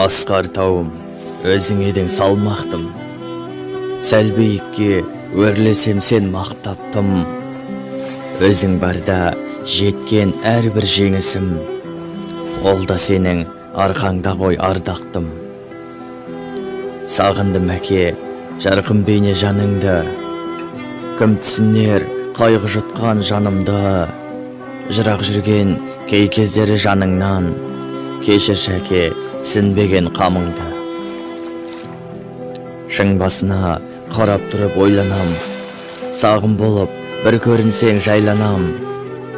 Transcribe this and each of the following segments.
Асқар тауым, өзің едің салмақтым. Сәл биікке өрлесем сен мақтаптым. Өзің барда жеткен әрбір жеңісім, ол да сенің арқаңда ғой ардақтым. Сағындым әке, жарқын бейне жаныңды, кім түсінер қайғы жұтқан жанымды. Жырақ жүрген кей кездері жаныңнан, кешір шәке түсінбеген қамыңды. Шың басына қарап тұрып ойланам, сағым болып бір көрінсең жайланам.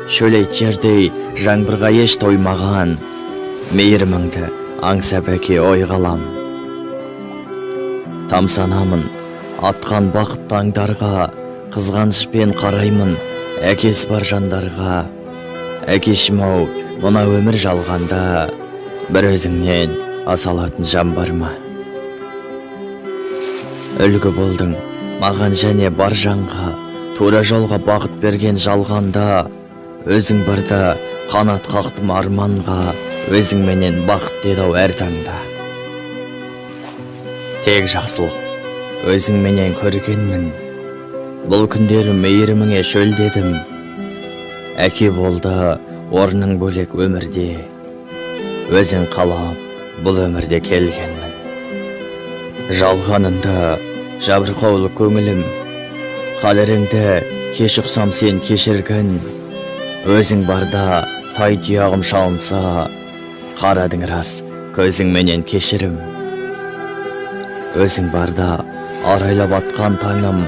Шөлейт жердей жаңбырға еш тоймаған, мейіріміңді аңсап әке ой қалам. Тамсанамын атқан бақыт таңдарға, қызғанышпен қараймын әкесі бар жандарға. Әкешім-ау, мына өмір жалғанда, бір өзіңнен асалатын жан бар ма? Үлгі болдың маған және бар жанға, тура жолға бағыт берген жалғанда. Өзің барда қанат қақтым арманға, өзіңменен бақыт деді-ау әр таңда. Тек жақсылық өзіңменен көргенмін, бұл күндері мейіріміңе шөлдедім. Әке болды орның бөлек өмірде, өзің қалап бұл өмірде келгенмін. Жалғанында жабырқаулы көңілім, қадіріңді кеш ұқсам сен кешіргін. Өзің барда тай тұяғым шалынса, қарадың рас көзіңменен кешірім. Өзің барда арайлап атқан таңым,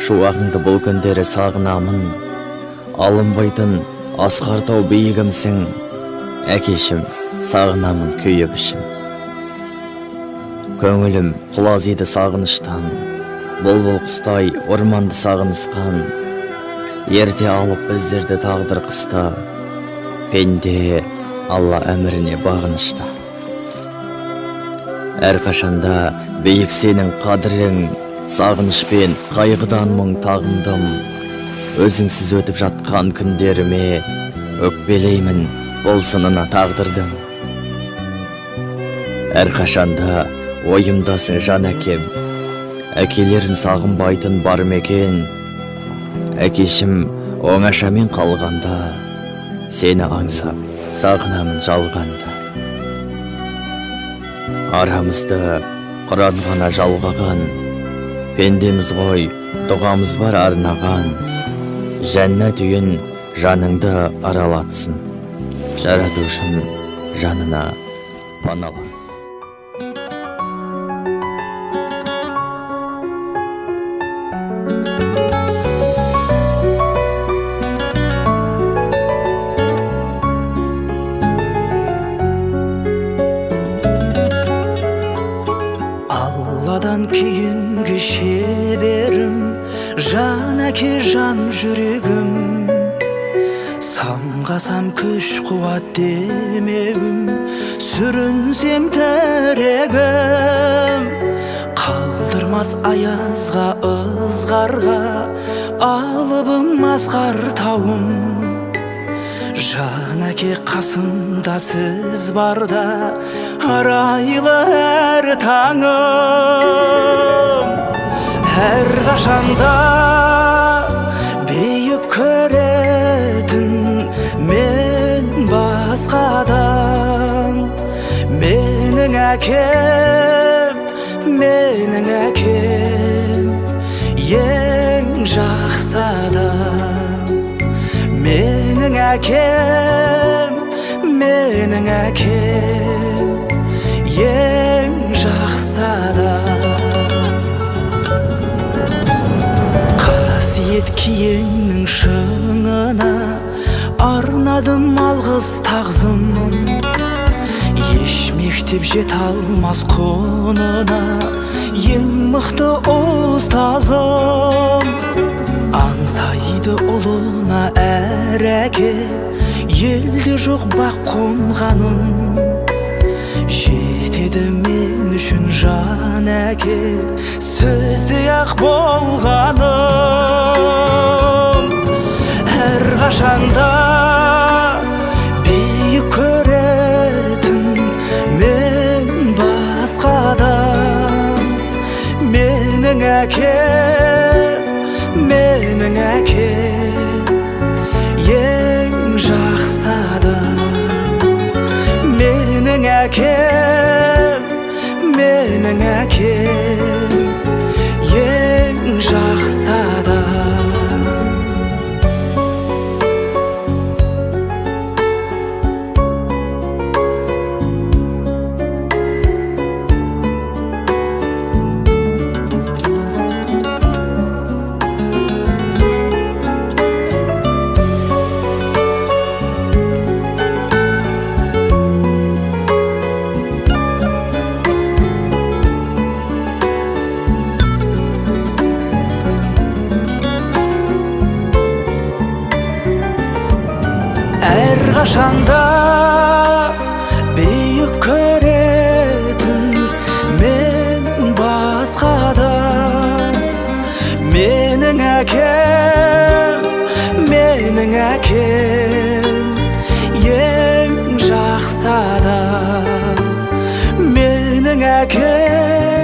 шуағыңды бұл күндері сағынамын. Алынбайтын асқар тау биігімсің, әкешім сағынамын күйіп ішім. Көңілім құлазиды сағыныштан, бұлбұл құстай орманды сағынысқан. Ерте алып біздерді тағдыр қыста, пенде Алла әміріне бағынышта. Әрқашанда биік сенің қадірің, сағынышпен қайғыдан мұң тағындым. Өзіңсіз өтіп жатқан күндеріме өкпелеймін бұл сынына тағдырдың. Әрқашанда ойымдасың жан әкем, әкелерін сағынбайтын бар мекен. Әкешім оңашамен қалғанда, сені аңсап сағынамын жалғанда. Арамызды Құран ғана жалғаған, пендеміз ғой дұғамыз бар арнаған. Жәннат үйін жаныңды аралатсын, жаратушым жанына паналатсын. Алладан кейінгі шеберім, жан әке жан жүрегім. Самғасам күш қуат демеуім, сүрінсем тірегім. Қалдырмас аязға ызғарға, алыбым асқар тауым. Жан әке қасымда сіз барда, арайлы әр таңым. Әр қашанда биік көретін мен басқадан. Менің әкем, ең жақсы адам. Менің әкем, ең жақсы адам. Қасиет киеңнің шыңына арнадым алғыс тағзым. Еш мектеп жете алмас құнына ең мықты ұстазым. Аңсайды ұлына әр әке, елде жоқ бақ қонғанын. Жетеді мен үшін жан әке, сөздей ақ болғаным. Әр қашанда биік көретін мен бар. қашанда бейік көретін мен басқада. Менің әкем ең жақсы адам. Менің әкем